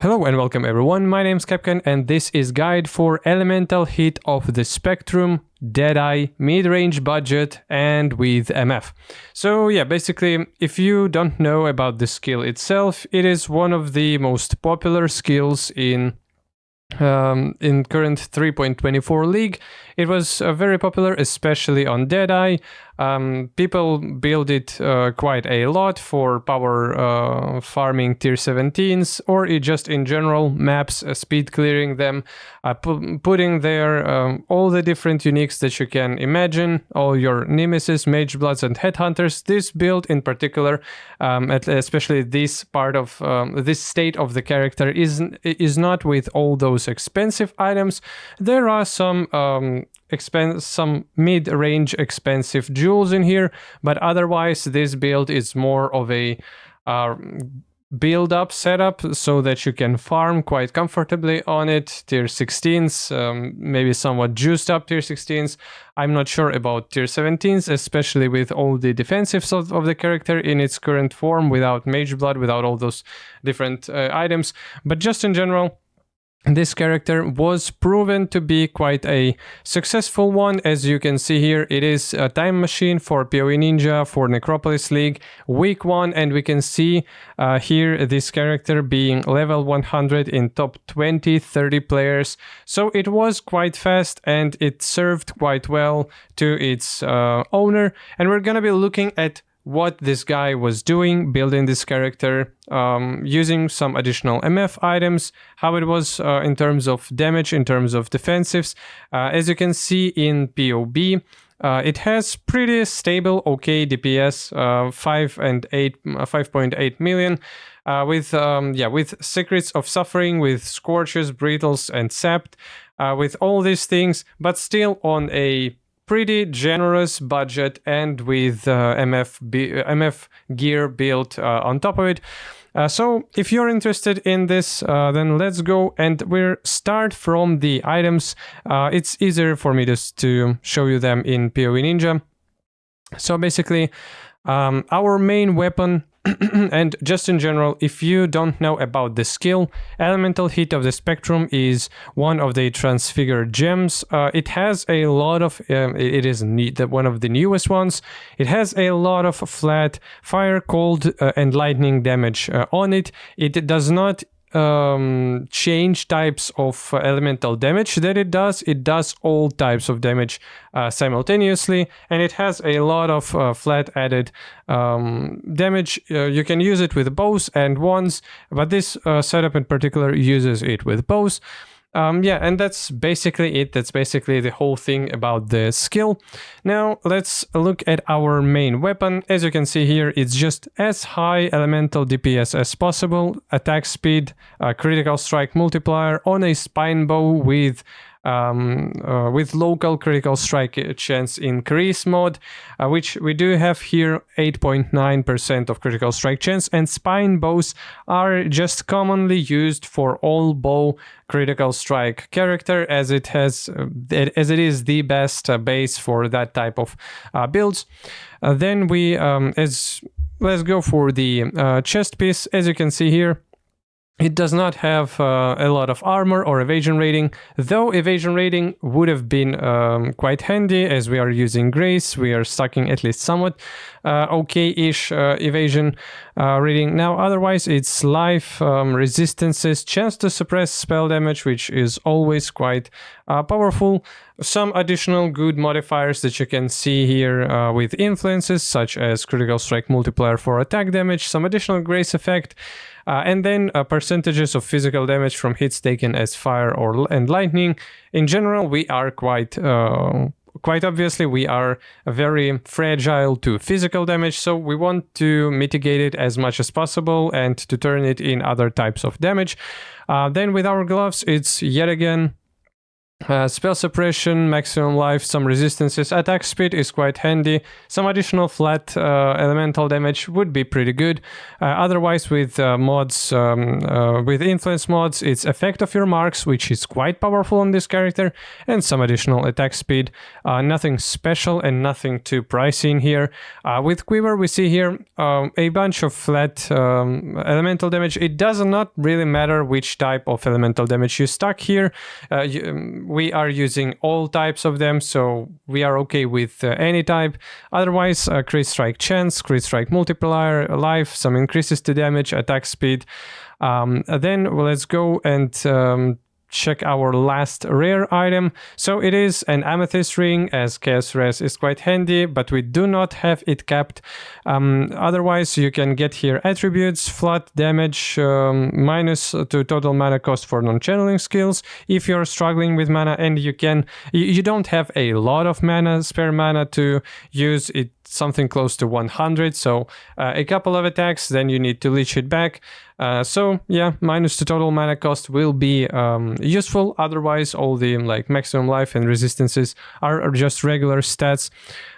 Hello and welcome everyone, my name's Capcan and this is guide for elemental hit of the spectrum, Deadeye, mid-range budget and with MF. So yeah, basically if you don't know about the skill itself, it is one of the most popular skills in current 3.24 league. It was very popular, especially on Deadeye. People build it quite a lot for power farming tier 17s, or it just in general maps, speed clearing them, putting there all the different uniques that you can imagine, all your nemesis, mage bloods and headhunters. This build in particular, especially this part of this state of the character is not with all those expensive items. There are some mid-range expensive jewels in here, but otherwise this build is more of a build-up setup so that you can farm quite comfortably on it. Tier 16s, maybe somewhat juiced up tier 16s. I'm not sure about tier 17s, especially with all the defensives of the character in its current form, without mage blood, without all those different items. But just in general, this character was proven to be quite a successful one. As you can see here, it is a time machine for PoE Ninja, for Necropolis League, week 1, and we can see here this character being level 100 in top 20-30 players. So it was quite fast and it served quite well to its owner. And we're gonna be looking at what this guy was doing, building this character, using some additional MF items, how it was in terms of damage, in terms of defensives. As you can see in PoB, it has pretty stable, okay DPS, 5.8 million, with Secrets of Suffering, with Scorches, Brittles, and Sapped, with all these things, but still on a pretty generous budget and with MF gear built on top of it. So if you're interested in this, then let's go and we'll start from the items. It's easier for me just to show you them in PoE Ninja. So basically, our main weapon, and just in general, if you don't know about the skill, Elemental Hit of the Spectrum is one of the transfigured gems. It has a lot of, it is one of the newest ones. It has a lot of flat fire, cold, and lightning damage on it. It does not change types of elemental damage that it does all types of damage simultaneously, and it has a lot of flat added damage. You can use it with bows and wands, but this setup in particular uses it with bows. Yeah, and that's basically it. That's basically the whole thing about the skill. Now let's look at our main weapon. As you can see here, it's just as high elemental DPS as possible, attack speed, critical strike multiplier on a spine bow with local critical strike chance increase mode, which we do have here 8.9% of critical strike chance, and spine bows are just commonly used for all bow critical strike character, as it is the best base for that type of builds. Then let's go for the chest piece. As you can see here, it does not have a lot of armor or evasion rating, though evasion rating would have been quite handy, as we are using Grace. We are stacking at least somewhat okay-ish evasion rating. Now otherwise it's life, resistances, chance to suppress spell damage, which is always quite powerful. Some additional good modifiers that you can see here with influences, such as critical strike multiplier for attack damage, some additional grace effect, and then percentages of physical damage from hits taken as fire and lightning. In general, we are quite obviously, we are very fragile to physical damage, so we want to mitigate it as much as possible and to turn it in other types of damage. Then with our gloves, it's yet again Spell suppression, maximum life, some resistances, attack speed is quite handy. Some additional flat elemental damage would be pretty good. Otherwise, with mods, with influence mods, it's effect of your marks, which is quite powerful on this character, and some additional attack speed. Nothing special and nothing too pricey in here. With Quiver, we see here a bunch of flat elemental damage. It does not really matter which type of elemental damage you stack here. We are using all types of them, so we are okay with any type. Otherwise, crit strike chance, crit strike multiplier, life, some increases to damage, attack speed. Then let's go and check our last rare item. So it is an amethyst ring, as chaos res is quite handy, but we do not have it capped. Otherwise, you can get here attributes, flat damage, minus to total mana cost for non-channeling skills if you're struggling with mana, and you don't have a lot of mana, spare mana to use it, something close to 100, so a couple of attacks, then you need to leech it back. So yeah, minus to total mana cost will be useful. Otherwise, all the like maximum life and resistances are just regular stats.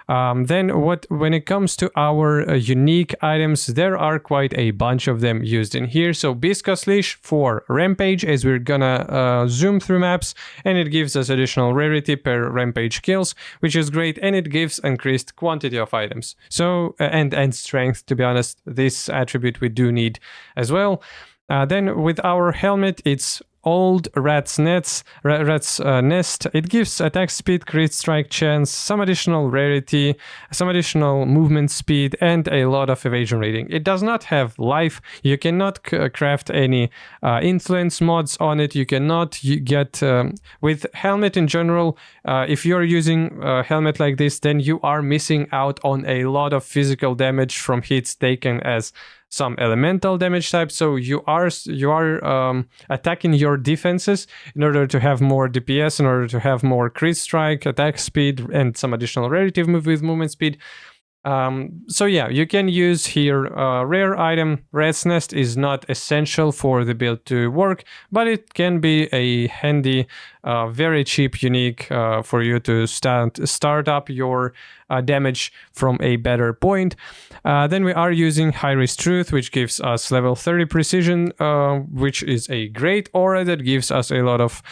Then when it comes to our unique items, there are quite a bunch of them used in here. So Viscous Leash for Rampage, as we're gonna zoom through maps, and it gives us additional rarity per Rampage kills, which is great, and it gives increased quantity of items. So and strength, to be honest, this attribute we do need as well. Then with our helmet, it's Old Rat's Nest. It gives attack speed, crit strike chance, some additional rarity, some additional movement speed, and a lot of evasion rating. It does not have life. You cannot craft any influence mods on it. You cannot get with helmet in general. If you're using a helmet like this, then you are missing out on a lot of physical damage from hits taken as some elemental damage type, so you are attacking your defenses in order to have more DPS, in order to have more crit strike, attack speed, and some additional rarity with movement speed. So yeah, you can use here a rare item. Rat's Nest is not essential for the build to work, but it can be a handy, very cheap unique for you to start up your damage from a better point. Then we are using High Risk Truth, which gives us level 30 precision, which is a great aura that gives us a lot of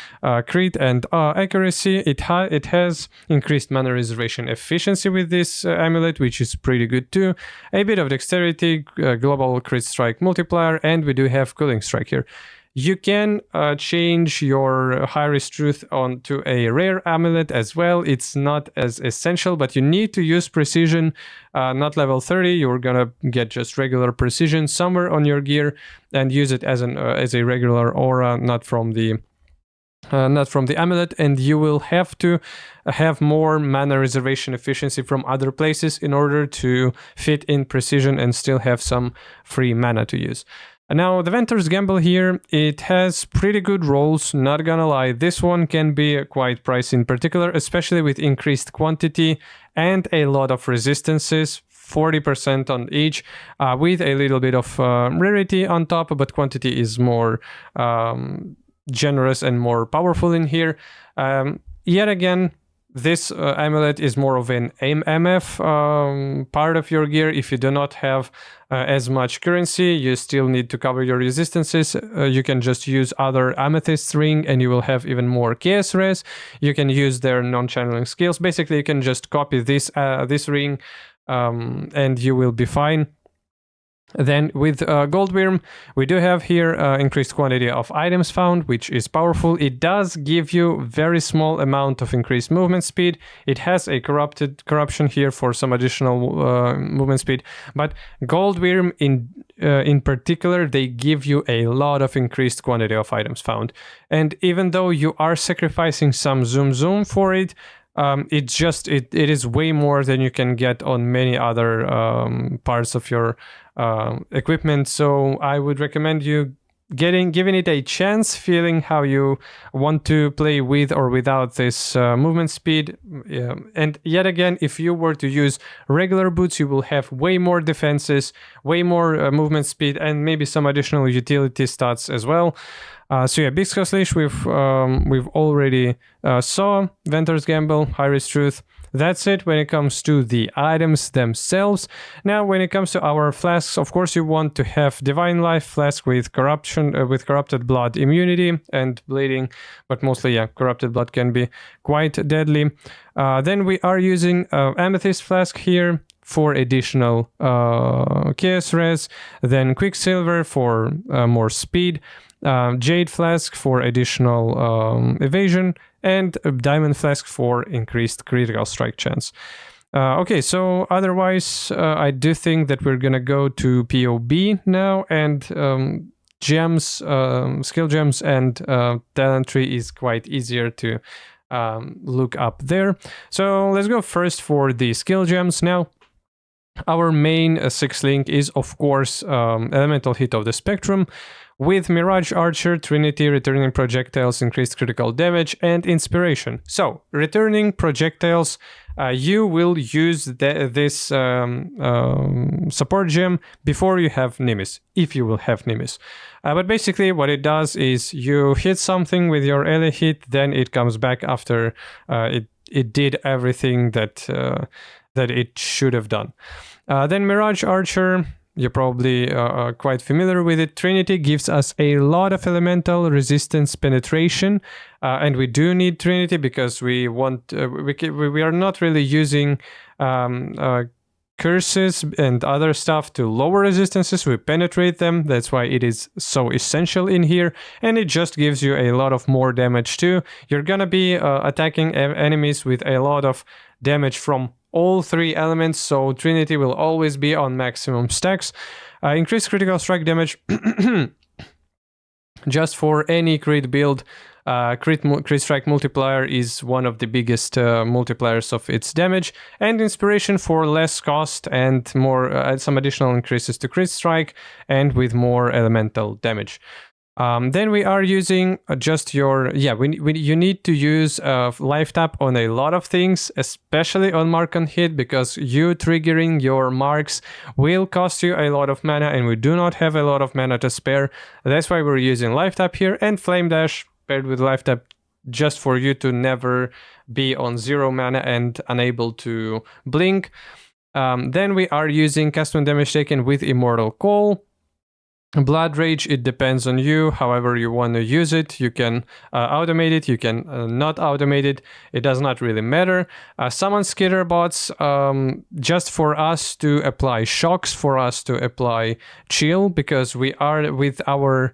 crit and accuracy. It has increased mana reservation efficiency with this amulet, which is pretty good too. A bit of dexterity, global crit strike multiplier, and we do have cooling strike here. You can change your High Risk Truth onto a rare amulet as well. It's not as essential, but you need to use precision, not level 30. You're gonna get just regular precision somewhere on your gear and use it as a regular aura, not from the amulet, and you will have to have more mana reservation efficiency from other places in order to fit in precision and still have some free mana to use. Now, the Ventor's Gamble here, it has pretty good rolls, not gonna lie. This one can be quite pricey in particular, especially with increased quantity and a lot of resistances, 40% on each, with a little bit of rarity on top, but quantity is more generous and more powerful in here. Yet again, this amulet is more of an MF part of your gear. If you do not have as much currency, you still need to cover your resistances. You can just use other amethyst ring and you will have even more chaos res. You can use their non-channeling skills. Basically, you can just copy this ring and you will be fine. Then with Goldwyrm, we do have here increased quantity of items found, which is powerful. It does give you very small amount of increased movement speed. It has a corruption here for some additional movement speed, but Goldwyrm in particular, they give you a lot of increased quantity of items found. And even though you are sacrificing some zoom for it, it is way more than you can get on many other parts of your equipment. So I would recommend you giving it a chance, feeling how you want to play with or without this movement speed. And yet again, if you were to use regular boots, you will have way more defenses, way more movement speed, and maybe some additional utility stats as well. So yeah, Big Skull's Leash we've already saw. Ventor's Gamble, High Risk Truth. That's it when it comes to the items themselves. Now, when it comes to our flasks, of course, you want to have Divine Life flask with corruption, with Corrupted Blood immunity and bleeding, but mostly, yeah, Corrupted Blood can be quite deadly. Then we are using Amethyst flask here for additional Chaos Res, then Quicksilver for more speed, Jade Flask for additional evasion, and a Diamond Flask for increased critical strike chance. Okay, so otherwise, I do think that we're gonna go to PoB now, and gems, skill gems, and talent tree is quite easier to look up there. So let's go first for the skill gems now. Our main 6 link is, of course, Elemental Hit of the Spectrum, with Mirage Archer, Trinity, Returning Projectiles, Increased Critical Damage, and Inspiration. So, Returning Projectiles, you will use this support gem before you have Nimis, if you will have Nimis. But basically what it does is you hit something with your ally hit, then it comes back after it did everything that it should have done. Then Mirage Archer, you're probably quite familiar with it. Trinity gives us a lot of elemental resistance penetration, and we do need Trinity because we want we are not really using curses and other stuff to lower resistances. We penetrate them. That's why it is so essential in here, and it just gives you a lot of more damage too. You're gonna be attacking enemies with a lot of damage from all 3 elements, so Trinity will always be on maximum stacks. Increased critical strike damage just for any crit build. Crit strike multiplier is one of the biggest multipliers of its damage, and inspiration for less cost and more some additional increases to crit strike and with more elemental damage. Then we are using just your, you need to use life tap on a lot of things, especially on mark on hit, because you triggering your marks will cost you a lot of mana, and we do not have a lot of mana to spare. That's why we're using life tap here, and flame dash paired with life tap just for you to never be on 0 mana and unable to blink. Then we are using cast when damage taken with Immortal Call. Blood Rage, it depends on you, however you want to use it. You can automate it, you can not automate it, it does not really matter. Summon Skitter Bots, just for us to apply shocks, for us to apply chill, because we are with our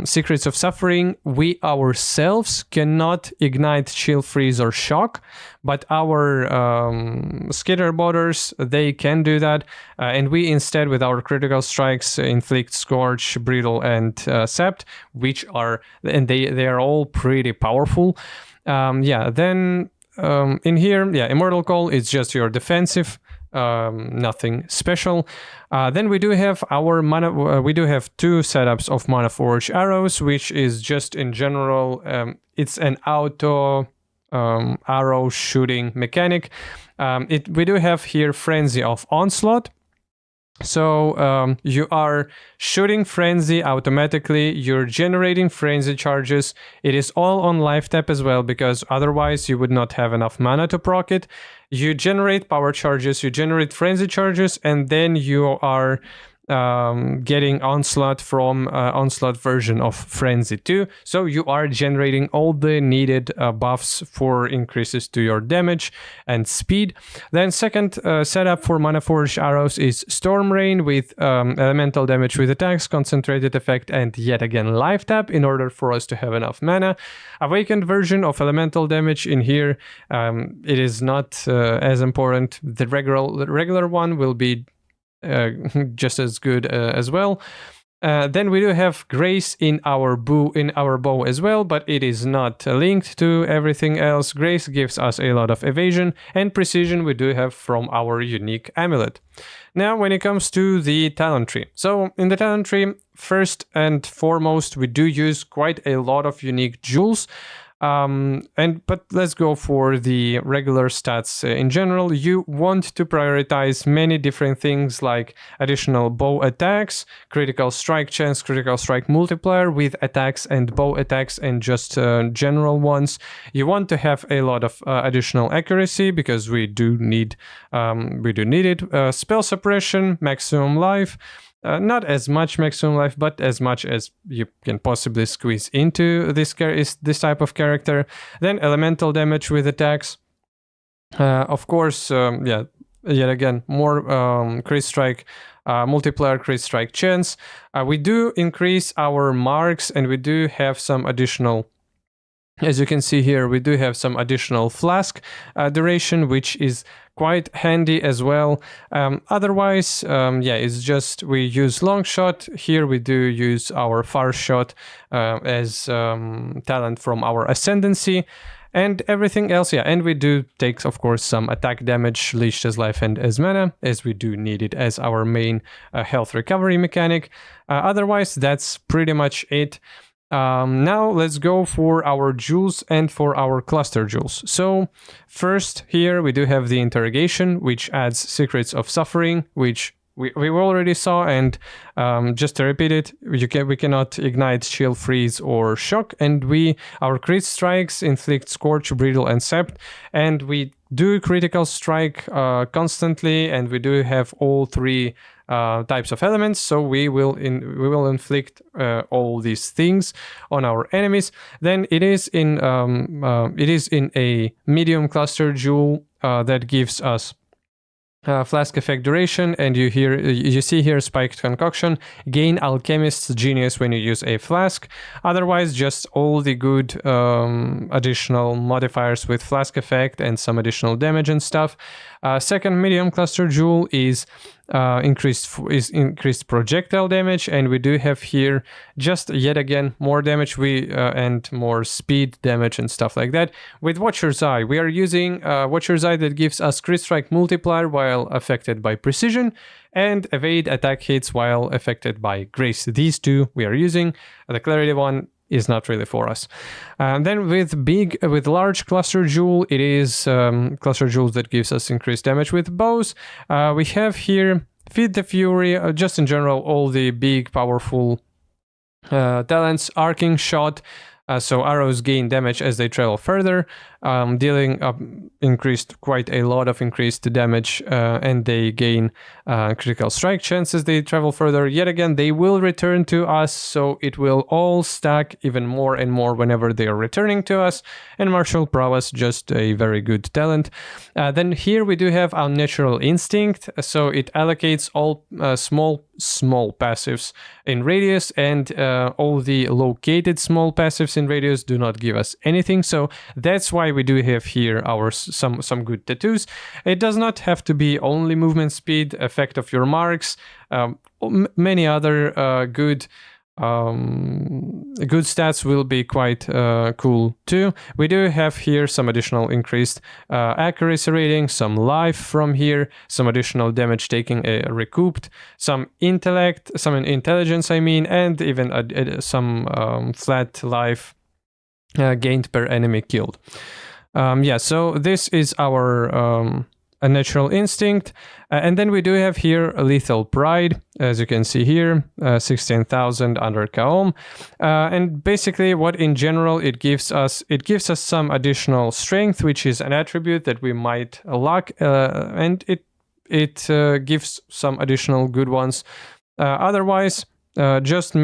Secrets of Suffering, we ourselves cannot ignite, chill, freeze, or shock, but our Skitter Botters, they can do that, and we instead, with our critical strikes, inflict Scorch, Brittle, and Sept, which are, and they are all pretty powerful. Then in here, Immortal Call is just your defensive, nothing special. Then we do have our mana. We do have 2 setups of Mana Forge arrows, which is just in general, it's an auto arrow shooting mechanic. We do have here Frenzy of Onslaught. So you are shooting Frenzy automatically, you're generating Frenzy charges. It is all on life tap as well, because otherwise you would not have enough mana to proc it. You generate power charges, you generate Frenzy charges, and then you are getting Onslaught from Onslaught version of Frenzy too. So you are generating all the needed buffs for increases to your damage and speed. Then second setup for Mana Forge arrows is Storm Rain with elemental damage with attacks, concentrated effect, and yet again life tap in order for us to have enough mana. Awakened version of elemental damage in here, it is not as important. The regular one will be just as good as well. Then we do have Grace in our bow as well, but it is not linked to everything else. Grace gives us a lot of evasion, and precision we do have from our unique amulet. Now, when it comes to the talent tree, so in the talent tree, first and foremost, we do use quite a lot of unique jewels. But let's go for the regular stats in general. You want to prioritize many different things like additional bow attacks, critical strike chance, critical strike multiplier with attacks and bow attacks, and just general ones. You want to have a lot of additional accuracy because we do need it. Spell suppression, maximum life. Not as much maximum life, but as much as you can possibly squeeze into this type of character. Then elemental damage with attacks. Of course, yet again, more crit strike, multiplier crit strike chance. We do increase our marks, and we do have some additional. As you can see here, we do have some additional flask duration, which is quite handy as well. Otherwise, it's just we use long shot. Here we do use our far shot as talent from our ascendancy. And everything else, and we do take, of course, some attack damage, leech as life and as mana, as we do need it as our main health recovery mechanic. Otherwise, that's pretty much it. Now let's go for our jewels and for our cluster jewels. So first here we do have the interrogation, which adds secrets of suffering, which we already saw, and just to repeat it, we cannot ignite, chill, freeze, or shock, and our crit strikes inflict scorch, brittle, and sept, and we do critical strike constantly, and we do have all three types of elements, so we will inflict all these things on our enemies. Then it is in a medium cluster jewel that gives us flask effect duration, and you see here spiked concoction, gain alchemist's genius when you use a flask. Otherwise, just all the good additional modifiers with flask effect and some additional damage and stuff. Second medium cluster jewel is increased projectile damage, and we do have here just yet again more damage and more speed damage and stuff like that. With Watcher's Eye, we are using Watcher's Eye that gives us crit strike multiplier while affected by precision, and evade attack hits while affected by grace. These two we are using. The clarity one is not really for us. Then with large cluster jewel, it is cluster jewels that gives us increased damage with bows. We have here Feed the Fury, just in general all the big powerful talents. Arcing Shot, so arrows gain damage as they travel further, dealing quite a lot of increased damage, and they gain critical strike chances they travel further. Yet again, they will return to us, so it will all stack even more and more whenever they are returning to us. And Martial Prowess, just a very good talent. Then here we do have Unnatural Instinct, so it allocates all small passives in radius, and all the located small passives in radius do not give us anything, so that's why we do have here our some good tattoos. It does not have to be only movement speed, effect of your marks, many other good stats will be quite cool too. We do have here some additional increased accuracy rating, some life from here, some additional damage taking recouped, some intelligence and even some flat life gained per enemy killed. So this is our Unnatural Instinct, and then we do have here a Lethal Pride, as you can see here, 16,000 under Kaom, and basically what in general it gives us some additional strength, which is an attribute that we might lack, and it gives some additional good ones. Otherwise, just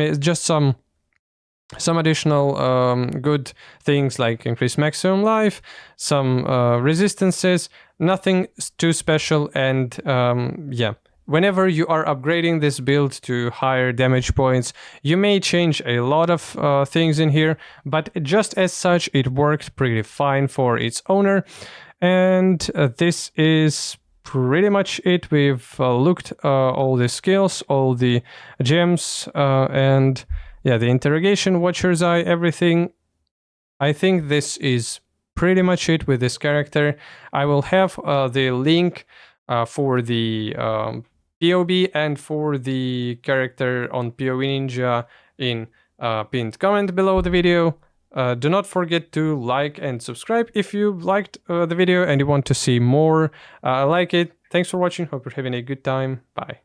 some additional good things like increased maximum life, some resistances, nothing too special, and whenever you are upgrading this build to higher damage points, you may change a lot of things in here, but just as such, it worked pretty fine for its owner. And this is pretty much it. We've looked all the skills, all the gems, and the interrogation, Watcher's Eye, everything. I think this is pretty much it with this character. I will have the link for the PoB and for the character on PoE Ninja in pinned comment below the video. Do not forget to like and subscribe if you liked the video and you want to see more like it. Thanks for watching. Hope you're having a good time. Bye.